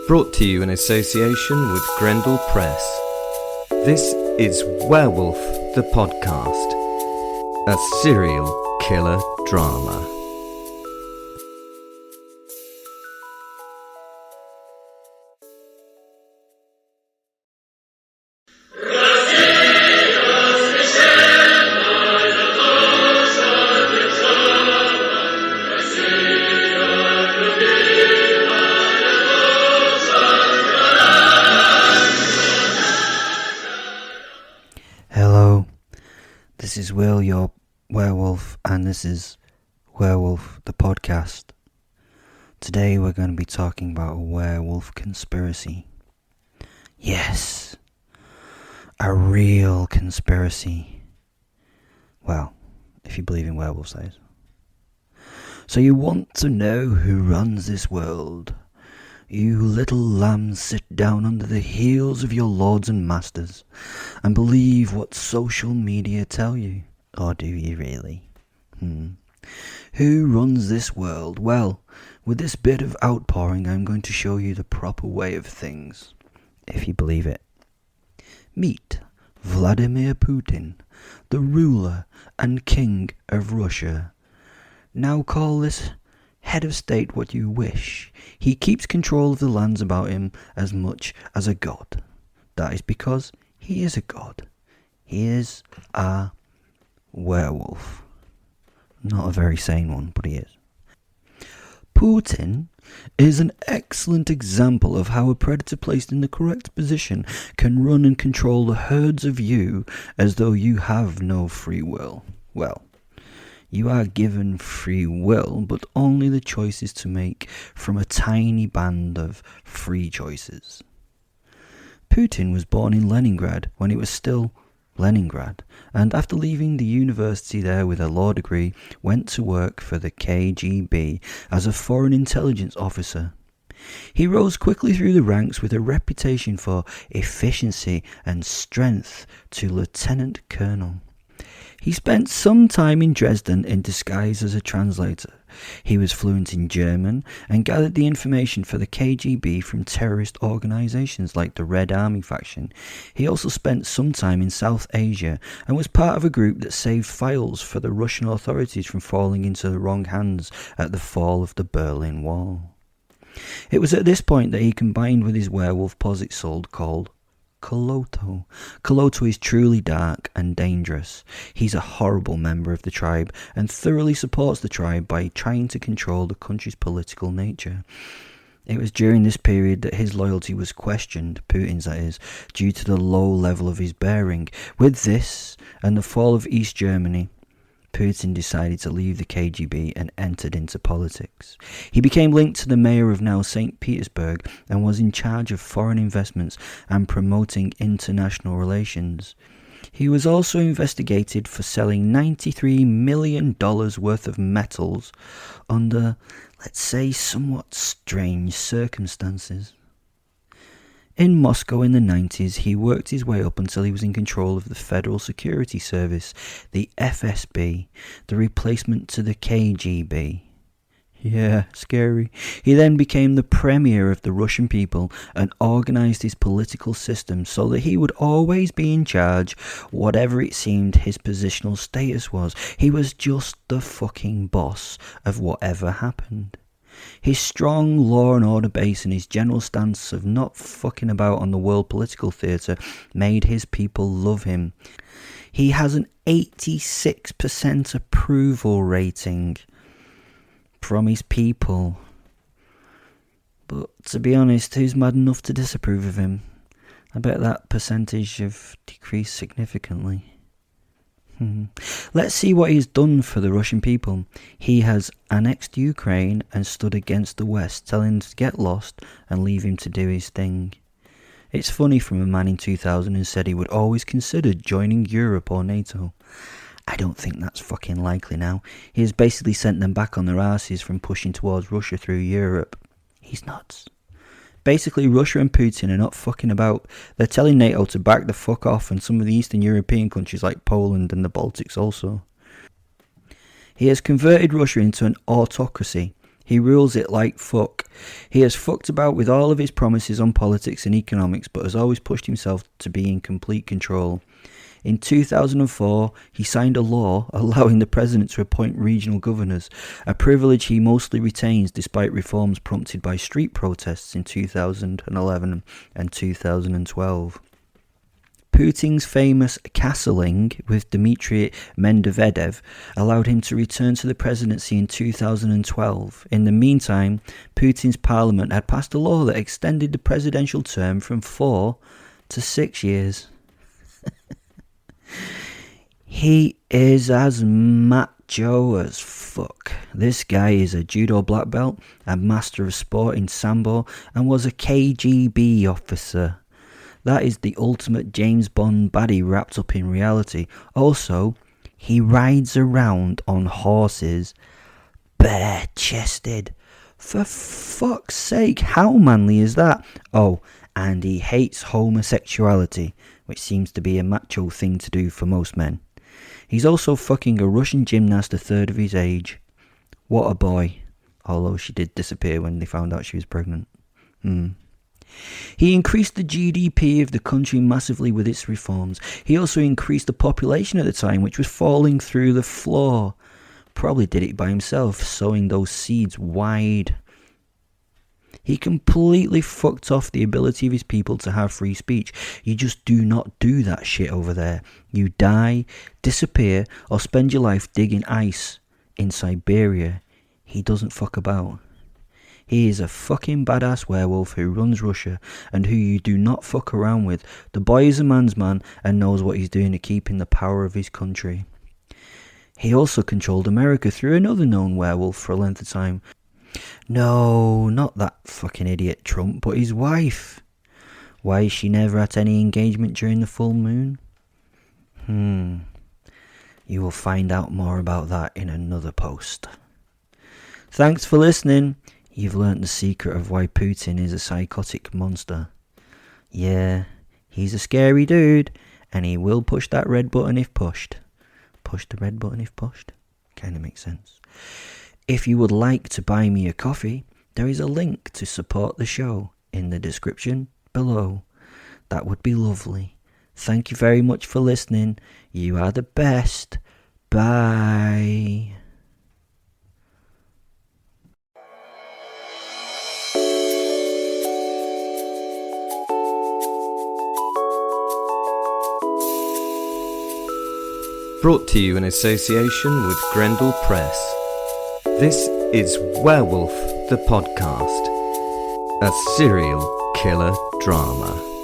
Brought to you in association with Grendel Press. This is Werewolf the Podcast, a serial killer drama. Hello, this is Will, your werewolf, and this is Werewolf the Podcast. Today we're going to be talking about a werewolf conspiracy. Yes, a real conspiracy. Well, if you believe in werewolves, that is. So you want to know who runs this world? You little lambs sit down under the heels of your lords and masters and believe what social media tell you. Or do you really? Who runs this world? Well, with this bit of outpouring, I'm going to show you the proper way of things, if you believe it. Meet Vladimir Putin, the ruler and king of Russia. Now call this head of state what you wish. He keeps control of the lands about him as much as a god. That is because he is a god. He is a werewolf. Not a very sane one, but he is. Putin is an excellent example of how a predator placed in the correct position can run and control the herds of you as though you have no free will. Well, you are given free will, but only the choices to make from a tiny band of free choices. Putin was born in Leningrad when it was still Leningrad, and after leaving the university there with a law degree, went to work for the KGB as a foreign intelligence officer. He rose quickly through the ranks with a reputation for efficiency and strength to lieutenant colonel. He spent some time in Dresden in disguise as a translator. He was fluent in German and gathered the information for the KGB from terrorist organizations like the Red Army faction. He also spent some time in South Asia and was part of a group that saved files for the Russian authorities from falling into the wrong hands at the fall of the Berlin Wall. It was at this point that he combined with his werewolf posse soul called Koloto. Koloto is truly dark and dangerous. He's a horrible member of the tribe and thoroughly supports the tribe by trying to control the country's political nature. It was during this period that his loyalty was questioned, Putin's that is, due to the low level of his bearing. With this and the fall of East Germany, Putin decided to leave the KGB and entered into politics. He became linked to the mayor of now St. Petersburg and was in charge of foreign investments and promoting international relations. He was also investigated for selling $93 million worth of metals under, let's say, somewhat strange circumstances. In Moscow in the 90s, he worked his way up until he was in control of the Federal Security Service, the FSB, the replacement to the KGB. Yeah, scary. He then became the premier of the Russian people and organised his political system so that he would always be in charge, whatever it seemed his positional status was. He was just the fucking boss of whatever happened. His strong law and order base and his general stance of not fucking about on the world political theatre made his people love him. He has an 86% approval rating from his people. But to be honest, who's mad enough to disapprove of him? I bet that percentage have decreased significantly. Let's see what he's done for the Russian people. He has annexed Ukraine and stood against the West, telling him to get lost and leave him to do his thing. It's funny from a man in 2000 who said he would always consider joining Europe or NATO. I don't think that's fucking likely now. He has basically sent them back on their arses from pushing towards Russia through Europe. He's nuts. Basically, Russia and Putin are not fucking about. They're telling NATO to back the fuck off, and some of the Eastern European countries like Poland and the Baltics also. He has converted Russia into an autocracy. He rules it like fuck. He has fucked about with all of his promises on politics and economics, but has always pushed himself to be in complete control. In 2004, he signed a law allowing the president to appoint regional governors, a privilege he mostly retains despite reforms prompted by street protests in 2011 and 2012. Putin's famous castling with Dmitry Medvedev allowed him to return to the presidency in 2012. In the meantime, Putin's parliament had passed a law that extended the presidential term from 4 to 6 years. He is as macho as fuck. This guy is a judo black belt, a master of sport in sambo, and was a KGB officer. That is the ultimate James Bond baddie wrapped up in reality. Also, he rides around on horses bare-chested. For fuck's sake, how manly is that? Oh, and he hates homosexuality, which seems to be a macho thing to do for most men. He's also fucking a Russian gymnast a third of his age. What a boy. Although she did disappear when they found out she was pregnant. He increased the GDP of the country massively with its reforms. He also increased the population at the time, which was falling through the floor. Probably did it by himself, sowing those seeds wide. He completely fucked off the ability of his people to have free speech. You just do not do that shit over there. You die, disappear, or spend your life digging ice in Siberia. He doesn't fuck about. He is a fucking badass werewolf who runs Russia and who you do not fuck around with. The boy is a man's man and knows what he's doing to keep in the power of his country. He also controlled America through another known werewolf for a length of time. No, not that fucking idiot Trump, but his wife. Why is she never at any engagement during the full moon? You will find out more about that in another post. Thanks for listening. You've learnt the secret of why Putin is a psychotic monster. Yeah, he's a scary dude, and he will push that red button if pushed. Push the red button if pushed? Kinda makes sense. If you would like to buy me a coffee, there is a link to support the show in the description below. That would be lovely. Thank you very much for listening. You are the best. Bye. Brought to you in association with Grendel Press. This is Werewolf the Podcast, a serial killer drama.